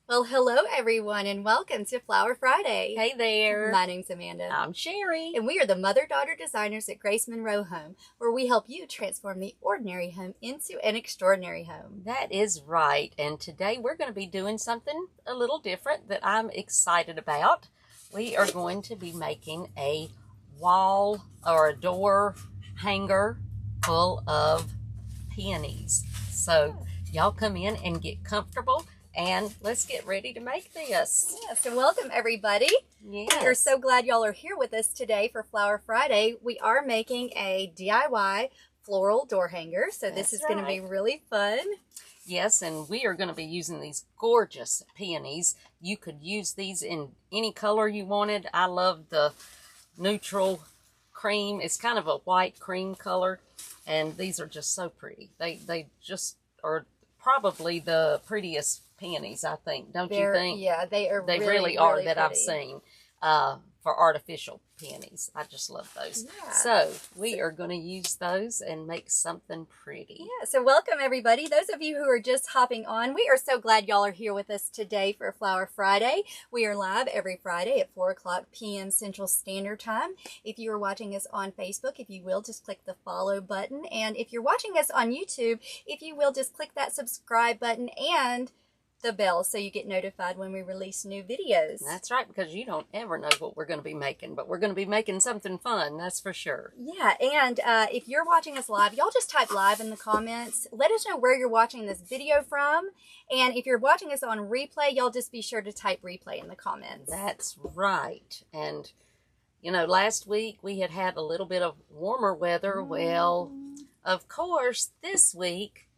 Well, hello everyone and welcome to Flower Friday. Hey there. My name's Amanda. I'm Sherry. And we are the mother-daughter designers at Grace Monroe Home, where we help you transform the ordinary home into an extraordinary home. That is right. And today we're going to be doing something a little different that I'm excited about. We are going to be making a wall or a door hanger full of peonies. So y'all come in and get comfortable. And let's get ready to make this. Yes, and welcome everybody. Yes. We are so glad y'all are here with us today for Flower Friday. We are making a DIY floral door hanger, so this is going to be really fun. Yes, and we are going to be using these gorgeous peonies. You could use these in any color you wanted. I love the neutral cream. It's kind of a white cream color, and these are just so pretty. They just are probably the prettiest peonies, I think. Don't you think? Yeah, they are. They really are that I've seen for artificial peonies. I just love those. Yeah. So we are going to use those and make something pretty. Yeah, so welcome everybody. Those of you who are just hopping on, we are so glad y'all are here with us today for Flower Friday. We are live every Friday at 4 o'clock p.m. Central Standard Time. If you are watching us on Facebook, if you will, just click the follow button. And if you're watching us on YouTube, if you will, just click that subscribe button and the bell so you get notified when we release new videos. That's right, because you don't ever know what we're going to be making, but we're going to be making something fun, that's for sure. Yeah, and if you're watching us live, y'all just type live in the comments. Let us know where you're watching this video from, and if you're watching us on replay, y'all just be sure to type replay in the comments. That's right. And you know, last week we had a little bit of warmer weather. Well, of course, this week,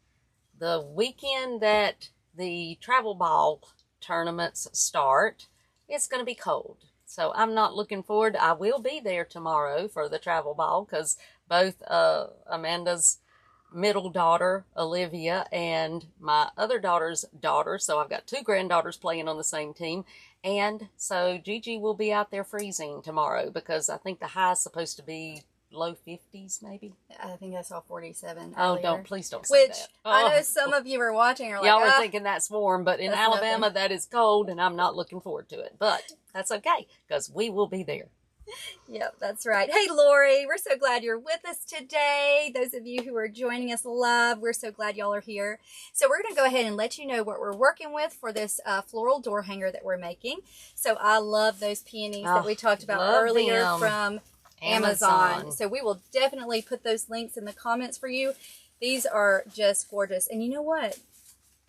the weekend that the travel ball tournaments start, it's going to be cold. So I'm not looking forward. I will be there tomorrow for the travel ball because both Amanda's middle daughter, Olivia, and my other daughter's daughter, so I've got two granddaughters playing on the same team. And so Gigi will be out there freezing tomorrow because I think the high is supposed to be low 50s maybe. I think I saw 47 earlier. Oh, please don't say that. Which I know some of you are watching are like, y'all are thinking that's warm, but in Alabama nothing. that is cold and I'm not looking forward to it. But that's okay because we will be there. Yep, that's right. Hey, Lori, we're so glad you're with us today. Those of you who are joining us live, we're so glad y'all are here. So we're going to go ahead and let you know what we're working with for this floral door hanger that we're making. So I love those peonies that we talked about earlier from Amazon. So we will definitely put those links in the comments for you. These are just gorgeous. And you know what?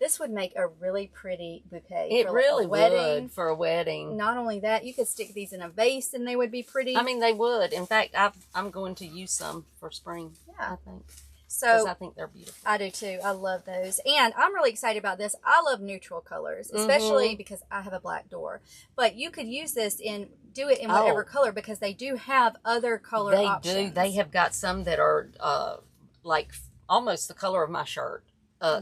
This would make a really pretty bouquet. It really would for a wedding. Not only that, you could stick these in a vase and they would be pretty. I mean, they would. In fact, I'm going to use some for spring, I think. So because I think they're beautiful. I do too. I love those. And I'm really excited about this. I love neutral colors, especially because I have a black door. But you could use this do it in whatever color because they do have other color options. They do. They have got some that are like almost the color of my shirt.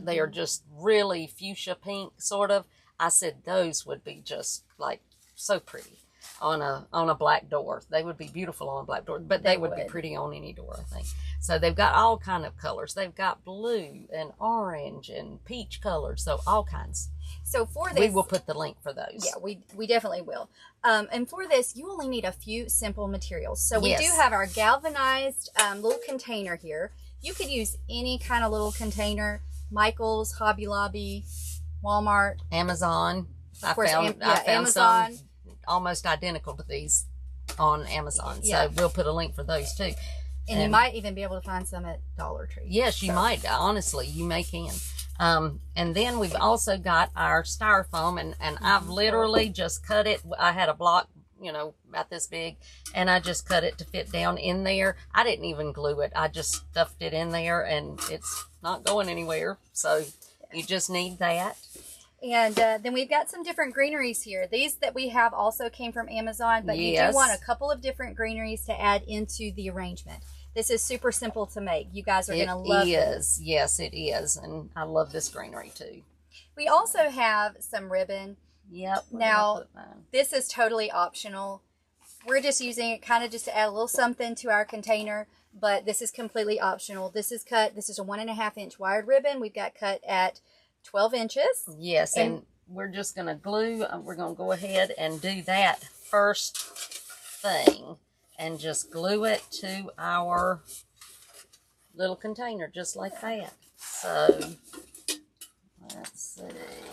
They are just really fuchsia pink, sort of. I said those would be just like so pretty on a black door. They would be beautiful on a black door, but they would be pretty on any door, I think. So they've got all kind of colors. They've got blue and orange and peach colors, so all kinds. So for this, we will put the link for those. Yeah, we definitely will. And for this, you only need a few simple materials. So we do have our galvanized little container here. You could use any kind of little container. Michael's, Hobby Lobby, Walmart, Amazon. I found Amazon. some almost identical to these on Amazon. So we'll put a link for those too. And you might even be able to find some at Dollar Tree. Yes, you might. Honestly, you may can. And then we've also got our styrofoam, and I've literally just cut it. I had a block, you know, about this big, and I just cut it to fit down in there. I didn't even glue it. I just stuffed it in there, and it's not going anywhere. So you just need that. And then we've got some different greeneries here. These that we have also came from Amazon, but you do want a couple of different greeneries to add into the arrangement. This is super simple to make. You guys are going to love this. Yes, it is. And I love this greenery too. We also have some ribbon. Yep. Now, this is totally optional. We're just using it kind of just to add a little something to our container, but this is completely optional. This is cut. This is a 1.5 inch wired ribbon. We've got cut at 12 inches. Yes, and we're just going to glue. We're going to go ahead and do that first thing and just glue it to our little container just like that. So let's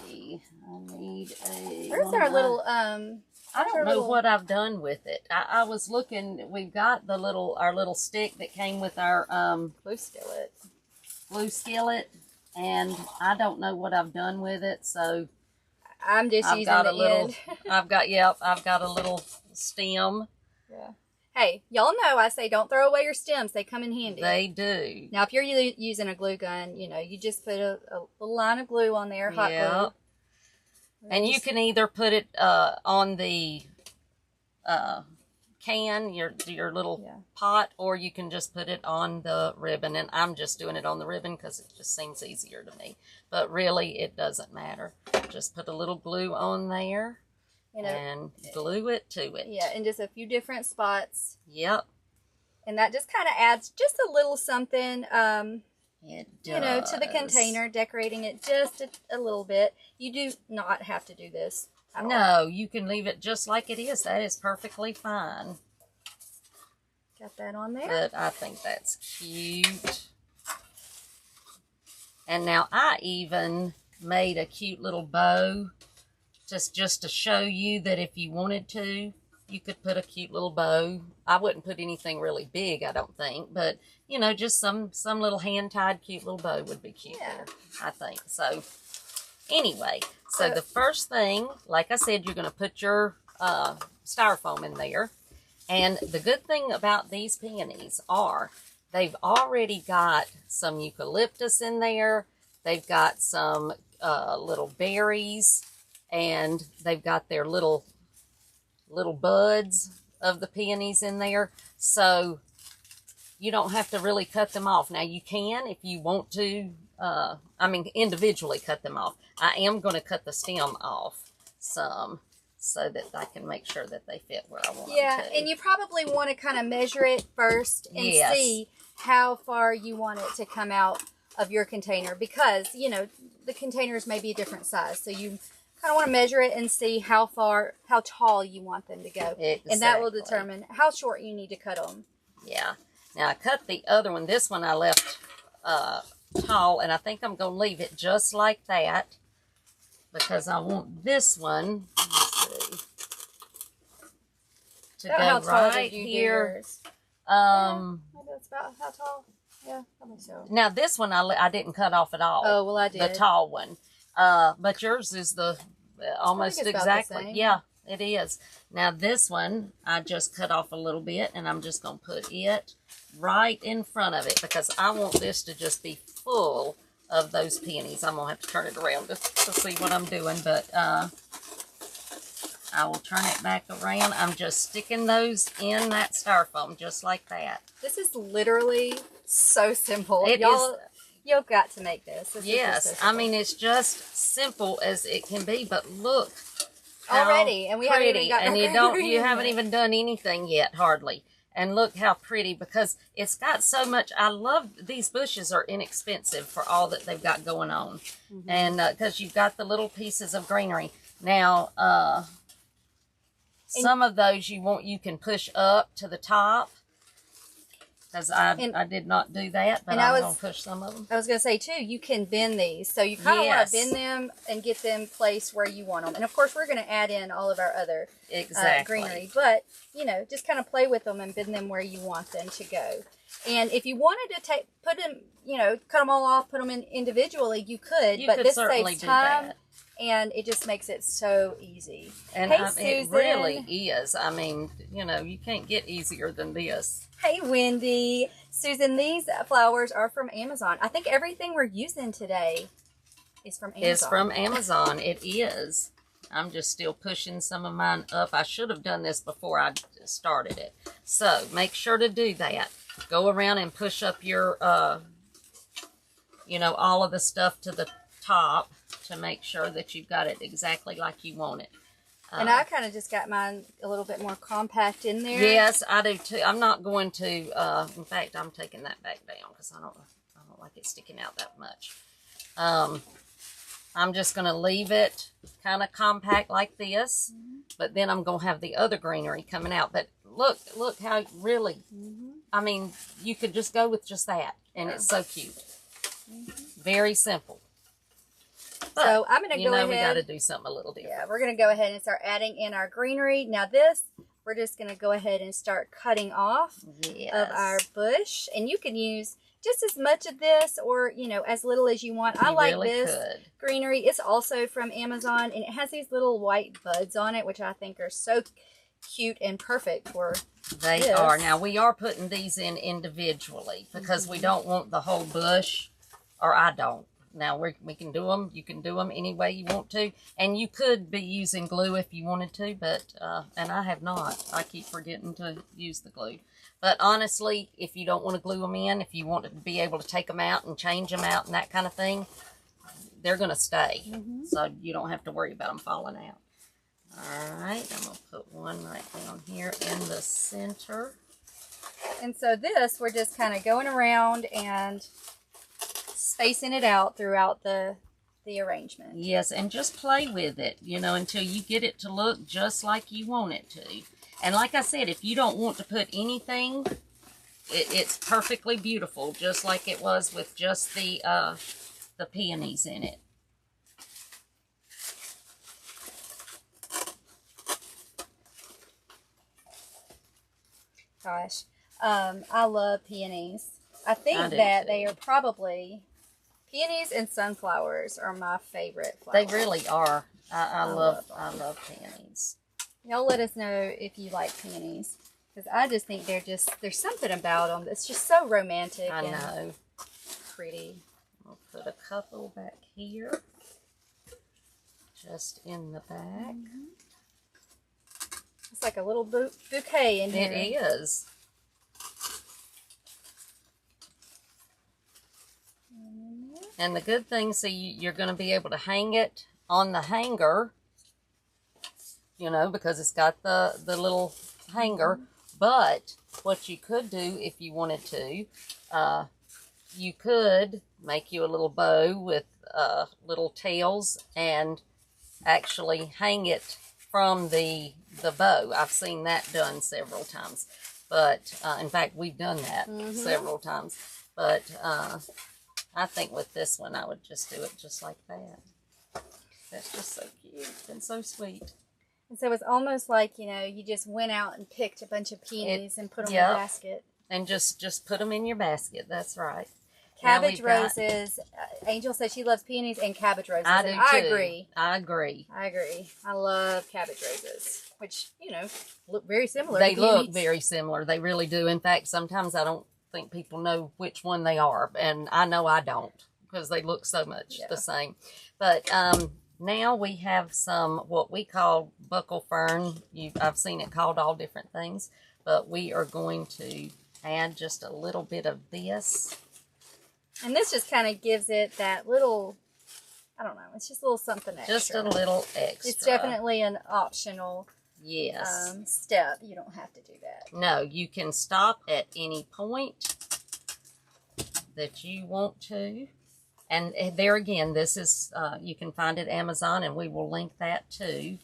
see. I need a. Where's our little I don't know what I've done with it. I was looking. We've got the our little stick that came with our glue skillet. Glue skillet, and I don't know what I've done with it. So I'm just using the end. I've got a little stem. Yeah. Hey, y'all know I say don't throw away your stems. They come in handy. They do. Now, if you're using a glue gun, you know, you just put a little line of glue on there, hot glue. And you can either put it on the can, your little pot, or you can just put it on the ribbon. And I'm just doing it on the ribbon because it just seems easier to me. But really, it doesn't matter. Just put a little glue on there and glue it to it. Yeah, in just a few different spots. Yep. And that just kind of adds just a little something, it does. you know, to the container, decorating it just a little bit. You do not have to do this at all. No, you can leave it just like it is. That is perfectly fine. Got that on there. But I think that's cute. And now I even made a cute little bow just to show you that if you wanted to, you could put a cute little bow. I wouldn't put anything really big, I don't think, but you know, just some little hand-tied cute little bow would be cute there, I think. So anyway, so the first thing, like I said, you're going to put your styrofoam in there. And the good thing about these peonies are they've already got some eucalyptus in there. They've got some little berries, and they've got their little buds of the peonies in there. So you don't have to really cut them off. Now you can if you want to, individually cut them off. I am going to cut the stem off some so that I can make sure that they fit where I want them to. Yeah, and you probably want to kind of measure it first and see how far you want it to come out of your container, because, you know, the containers may be a different size. So you kind of want to measure it and see how tall you want them to go. Exactly. And that will determine how short you need to cut them. Yeah. Now I cut the other one. This one I left tall, and I think I'm going to leave it just like that because I want this one, let's see, to go right here. Maybe that's about how tall. Yeah, I think so. Now this one I didn't cut off at all. Oh, well, I did. The tall one. But yours is the almost exactly. Yeah, it is. Now this one I just cut off a little bit, and I'm just going to put it right in front of it because I want this to just be full of those peonies. I'm going to have to turn it around to see what I'm doing, but I will turn it back around. I'm just sticking those in that styrofoam just like that. This is literally so simple. You've got to make this. Yes, I mean, it's just simple as it can be, but look already, and we haven't even gotten you haven't even done anything yet, hardly. And look how pretty, because it's got so much. I love these bushes are inexpensive for all that they've got going on, and because you've got the little pieces of greenery. Now, some of those you can push up to the top. Because I did not do that, but I'm going to push some of them. I was going to say, too, you can bend these. So you kind of want to bend them and get them placed where you want them. And, of course, we're going to add in all of our other greenery. But, you know, just kind of play with them and bend them where you want them to go. And if you wanted to put them, you know, cut them all off, put them in individually, you could. But this saves time. And it just makes it so easy. And it really is. I mean, you know, you can't get easier than this. Hey, Wendy. Susan, these flowers are from Amazon. I think everything we're using today is from Amazon. It's from Amazon. It is. I'm just still pushing some of mine up. I should have done this before I started it. So, make sure to do that. Go around and push up your, you know, all of the stuff to the top to make sure that you've got it exactly like you want it. And I kind of just got mine a little bit more compact in there. Yes, I do too. I'm not going to, in fact, I'm taking that back down because I don't like it sticking out that much. I'm just going to leave it kind of compact like this. But then I'm going to have the other greenery coming out. But look how really, I mean, you could just go with just that. And it's so cute. Very simple. But, so I'm going to go ahead. We got to do something a little different. Yeah, we're going to go ahead and start adding in our greenery. Now this, we're just going to go ahead and start cutting off of our bush. And you can use just as much of this or, you know, as little as you want. I like really this greenery. It's also from Amazon, and it has these little white buds on it, which I think are so cute and perfect for They are. Now, we are putting these in individually because we don't want the whole bush, or I don't. Now, we can do them. You can do them any way you want to. And you could be using glue if you wanted to, but, and I have not. I keep forgetting to use the glue. But honestly, if you don't want to glue them in, if you want to be able to take them out and change them out and that kind of thing, they're going to stay. So you don't have to worry about them falling out. All right, I'm going to put one right down here in the center. And so this, we're just kind of going around and spacing it out throughout the arrangement. Yes, and just play with it, you know, until you get it to look just like you want it to. And like I said, if you don't want to put anything, it's perfectly beautiful, just like it was with just the peonies in it. Gosh, I love peonies. I think that they are probably, peonies and sunflowers are my favorite flowers. They really are. I love peonies. Y'all let us know if you like peonies, because I just think there's something about them that's just so romantic. I know. Pretty. I'll put a couple back here, just in the back. It's like a little bouquet in here. It is. And the good thing, so you're going to be able to hang it on the hanger, you know, because it's got the little hanger. But what you could do if you wanted to, you could make you a little bow with little tails and actually hang it from the bow. I've seen that done several times. But, in fact, we've done that several times. But, I think with this one, I would just do it just like that. That's just so cute and so sweet. And so it's almost like, you know, you just went out and picked a bunch of peonies and put them in a basket. And just put them in your basket. That's right. Cabbage roses. Angel says she loves peonies and cabbage roses. I do too. I agree. I agree. I agree. I love cabbage roses, which, you know, look very similar. They look very similar. They really do. In fact, sometimes I don't think people know which one they are, and I know I don't, because they look so much the same. But now we have some what we call buckle fern. I've seen it called all different things, but we are going to add just a little bit of this. And this just kind of gives it that little, I don't know, it's just a little something extra. Just a little extra. It's definitely an optional step. You don't have to do that. No, you can stop at any point that you want to. And there again, this is, you can find it at Amazon, and we will link that too.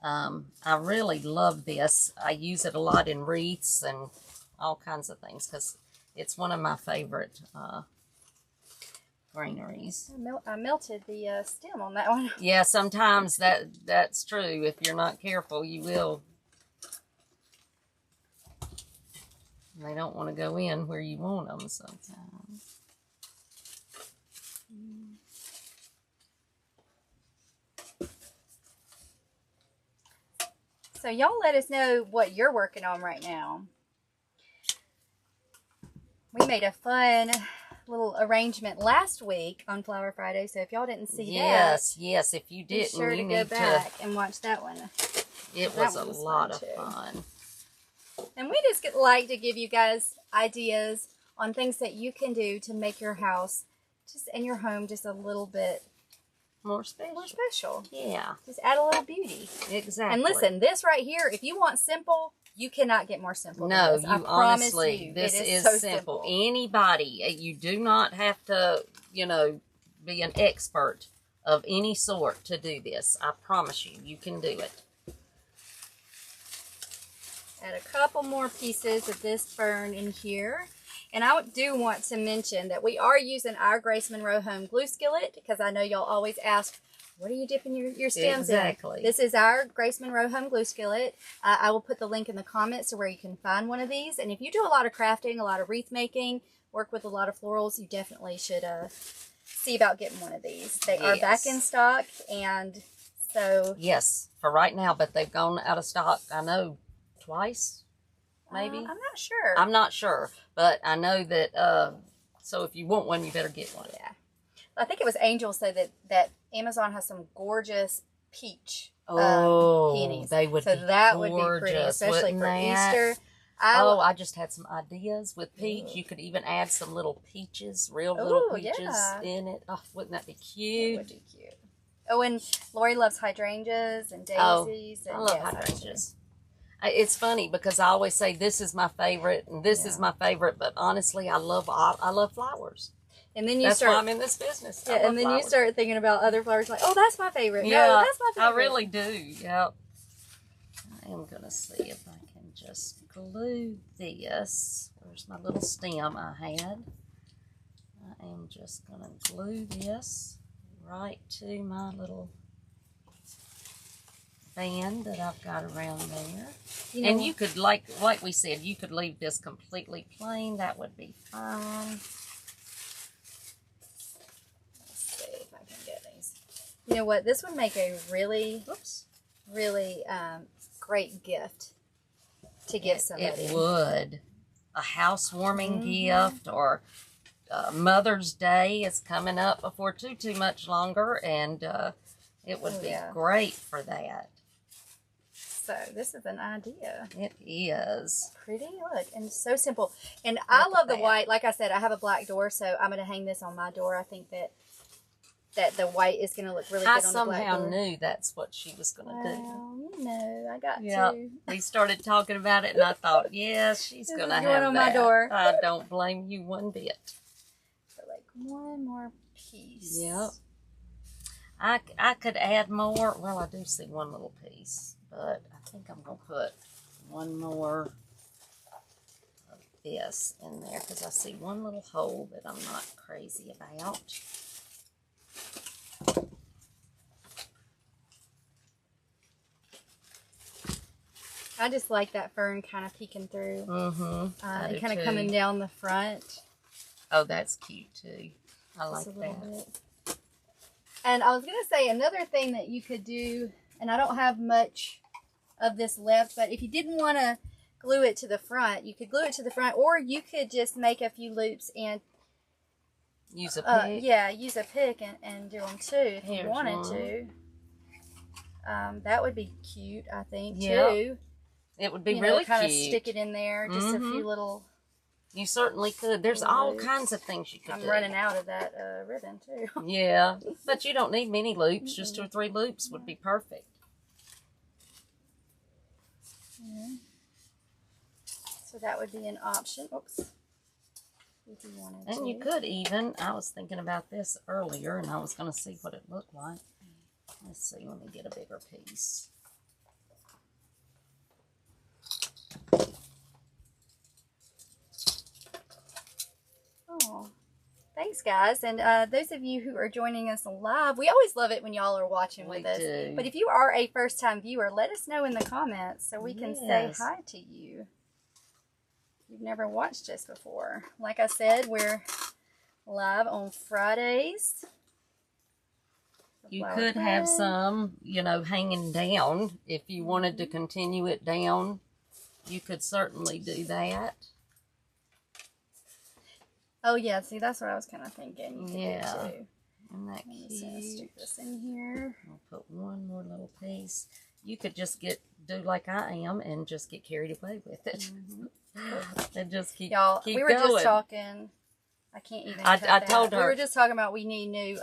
I really love this. I use it a lot in wreaths and all kinds of things because it's one of my favorite greeneries. I melted the stem on that one. Yeah, sometimes that's true. If you're not careful, you will. They don't want to go in where you want them sometimes. So y'all let us know what you're working on right now. We made a fun little arrangement last week on Flower Friday, so if y'all didn't see yes, if you didn't, be sure to go back and watch that one. It was a lot of fun. And we just like to give you guys ideas on things that you can do to make your house, just in your home, just a little bit more special. Yeah. Just add a little beauty. Exactly. And listen, this right here, if you want simple, you cannot get more simple no, than this. you honestly, this is so simple. Anybody, you do not have to, you know, be an expert of any sort to do this. I promise you, you can do it. Add a couple more pieces of this fern in here. And I do want to mention that we are using our Grace Monroe home glue skillet, because I know y'all always ask, what are you dipping your stems Exactly. in? This is our Grace Monroe home glue skillet. I will put the link in the comments to where you can find one of these. And if you do a lot of crafting, a lot of wreath making, work with a lot of florals, you definitely should see about getting one of these. They are back in stock, and so... Yes, for right now, but they've gone out of stock, I know, twice, maybe? I'm not sure. I'm not sure, but I know that, so if you want one, you better get one. Yeah. I think it was Angel said that Amazon has some gorgeous peach peonies. They would so be that gorgeous, would be pretty, especially for that? Easter. I just had some ideas with peach. You could even add some little peaches, real little peaches in it. Oh, wouldn't that be cute? That would be cute. Oh, and Lori loves hydrangeas and daisies. I love hydrangeas. It's funny because I always say this is my favorite and this is my favorite, but honestly, I love flowers. And then That's why I'm in this business. Yeah, and then flowers. You start thinking about other flowers like, oh, that's my favorite. Yeah, no, that's my favorite. I really do. Yep. I am going to see if I can just glue this. Where's my little stem I had? I am just going to glue this right to my little band that I've got around there. You know, and you could, like we said, you could leave this completely plain. That would be fine. You know what? This would make a really, really great gift to give somebody. It would. A housewarming gift, or Mother's Day is coming up before too much longer, and it would be great for that. So this is an idea. It is. Pretty, look, and so simple. And I love the white. Like I said, I have a black door, so I'm going to hang this on my door. I think that the white is going to look really good on the black door. I somehow knew that's what she was going to do. Well, you know, I got to. We started talking about it, and I thought, yes, she's going to have that on my door. I don't blame you one bit. So, like, one more piece. Yep. I could add more. Well, I do see one little piece, but I think I'm going to put one more of this in there, because I see one little hole that I'm not crazy about. I just like that fern kind of peeking through. And kind of coming down the front. Oh, that's cute too. I like that. Bit. And I was going to say another thing that you could do, and I don't have much of this left, but if you didn't want to glue it to the front, you could glue it to the front, or you could just make a few loops and use a pick. Use a pick and do them too if you wanted to. That would be cute, I think, too. It would be really kind cute. of stick it in there, just a few little... You certainly could. There's all kinds of things you could do. I'm running out of that ribbon, too. Yeah, but you don't need many loops. Just 2 or 3 loops would be perfect. So that would be an option. Oops. If you wanted to. And you could even, I was thinking about this earlier, and I was going to see what it looked like. Let's see, let me get a bigger piece. Oh, thanks, guys. And those of you who are joining us live, we always love it when y'all are watching with us. Do. But if you are a first-time viewer, let us know in the comments so we can say hi to you. You've never watched us before. Like I said, we're live on Fridays. You could have some, hanging down. If you wanted to continue it down, you could certainly do that. Oh, yeah. See, that's what I was kind of thinking. You could do too. Isn't that cute? Stick this in here. I'll put one more little piece. You could just do like I am and just get carried away with it. And just keep Y'all, keep we were going. just talking. I can't even I told her. We were just talking about we need new,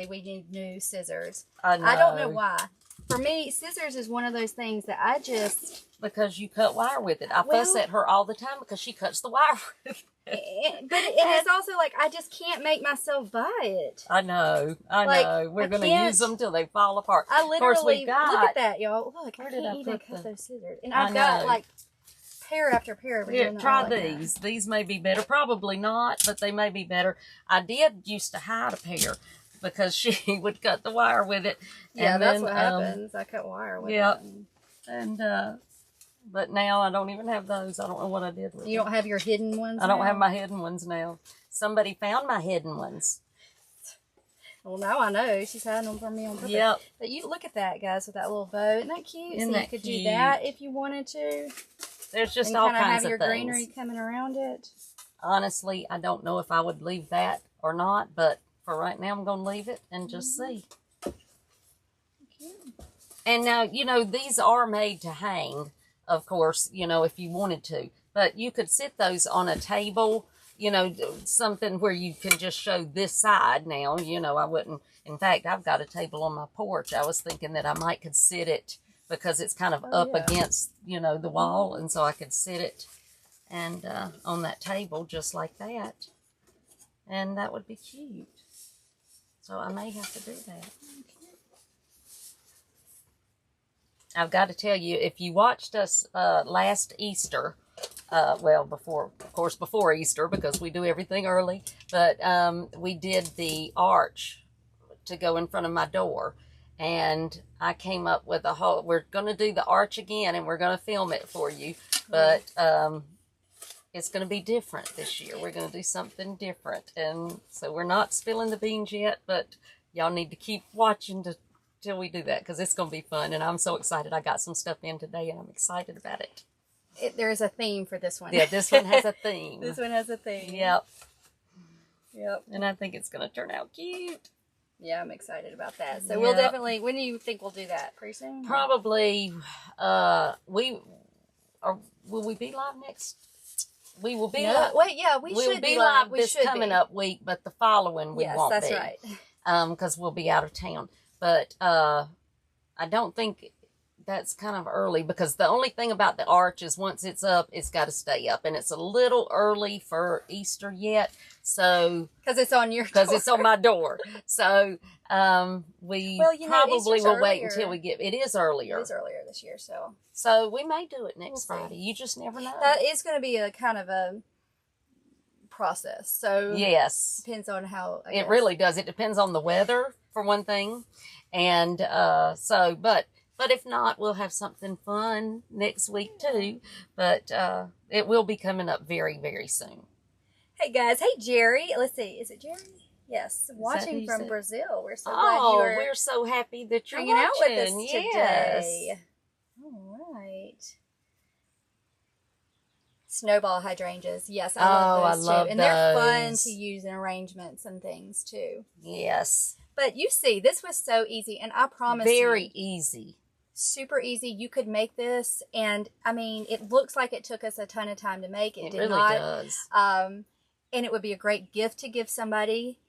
we need new scissors. I know. I don't know why. For me, scissors is one of those things that I just... Because you cut wire with it. I fuss at her all the time because she cuts the wire with it. But it's also like, I just can't make myself buy it. I know. We're going to use them till they fall apart. I literally, of course, we got, look at that, y'all. Look, I can't even cut those scissors. And I've got like pair after pair. Here, try these. These may be better. Probably not, but they may be better. I did used to hide a pair because she would cut the wire with it. Yeah, and that's what happens. I cut wire with it. Yeah. And, but now I don't even have those. I don't know what I did with them. You don't have your hidden ones I don't have my hidden ones now. Somebody found my hidden ones. Well, now I know. She's hiding them from me on purpose. Yep. But you look at that, guys, with that little bow. Isn't that cute? Isn't so that you could cute? do that if you wanted to. There's just and all kinda kinds have of your things. greenery coming around it. Honestly, I don't know if I would leave that or not, but for right now, I'm going to leave it and just see. And now, you know, these are made to hang, of course, you know, if you wanted to. But you could sit those on a table, you know, something where you can just show this side now. You know, I wouldn't. In fact, I've got a table on my porch. I was thinking that I might could sit it because it's kind of up against, you know, the wall. And so I could sit it and on that table just like that. And that would be cute. So I may have to do that. I've got to tell you, if you watched us last Easter, well, before Easter, because we do everything early, but we did the arch to go in front of my door. And I came up with we're going to do the arch again, and we're going to film it for you. But it's going to be different this year. We're going to do something different. And so we're not spilling the beans yet, but y'all need to keep watching till we do that, because it's going to be fun. And I'm so excited. I got some stuff in today, and I'm excited about it. There's a theme for this one. Yeah, this one has a theme. This one has a theme. Yep. Yep. And I think it's going to turn out cute. Yeah, I'm excited about that. So we'll definitely, when do you think we'll do that? Pretty soon? Probably, will we be live next? We will be live. Wait, yeah, we should be live. This coming up week, but the following we won't be. Yes, that's right. Because we'll be out of town. But I don't think that's kind of early, because the only thing about the arch is once it's up, it's got to stay up. And it's a little early for Easter yet. So because it's on your door. Because it's on my door. So we probably will wait until we get. It is earlier. It is earlier this year, so we may do it next Friday. You just never know. That is going to be a kind of a process. So yes, depends on how it really does. It depends on the weather for one thing, and but if not, we'll have something fun next week too. But it will be coming up very, very soon. Hey guys, hey Jerry. Let's see, is it Jerry? Yes, watching from Brazil. We're so glad you are. We're so happy that you're hanging out with us yes. today. All right. Snowball hydrangeas. Yes, I love those too. And they're fun to use in arrangements and things too. Yes. But you see, this was so easy, and I promise very easy. Super easy. You could make this, and I mean, it looks like it took us a ton of time to make. It did really not. Does. And it would be a great gift to give somebody.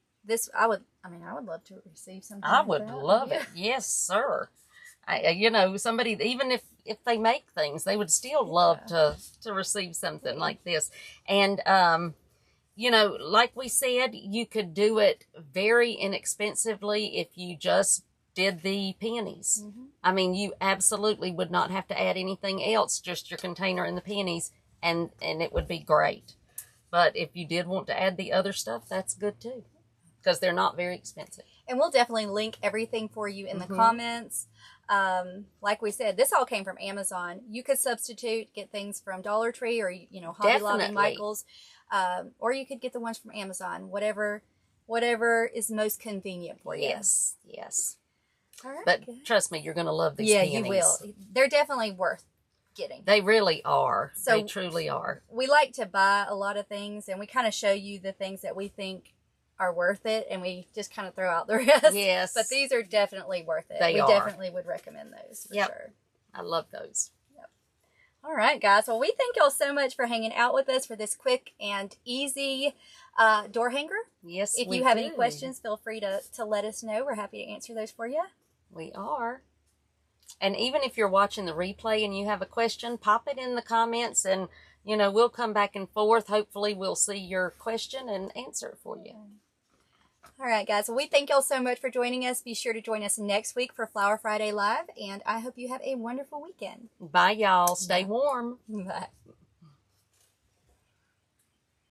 I would love to receive something. I would love it. Yes, sir. Somebody, even if they make things, they would still love to receive something like this. And, like we said, you could do it very inexpensively if you just did the peonies. Mm-hmm. I mean, you absolutely would not have to add anything else, just your container and the peonies, and it would be great. But if you did want to add the other stuff, that's good too, because they're not very expensive. And we'll definitely link everything for you in the comments. Like we said, this all came from Amazon. You could substitute, get things from Dollar Tree or, Hobby Lobby, Michael's, or you could get the ones from Amazon, whatever is most convenient for you. Yes, yes. All right, but trust me, you're going to love these peonies. Yeah, you will. They're definitely worth getting. They really are. So they truly are. We like to buy a lot of things, and we kind of show you the things that we think are worth it, and we just kind of throw out the rest. Yes. But these are definitely worth it. We definitely would recommend those for sure. I love those. Yep. All right, guys. Well, we thank y'all so much for hanging out with us for this quick and easy door hanger. Yes, if you have any questions, feel free to let us know. We're happy to answer those for you. We are. And even if you're watching the replay and you have a question, pop it in the comments and, we'll come back and forth. Hopefully we'll see your question and answer it for you. All right, guys. Well, we thank y'all so much for joining us. Be sure to join us next week for Flower Friday Live, and I hope you have a wonderful weekend. Bye, y'all. Stay warm. Bye.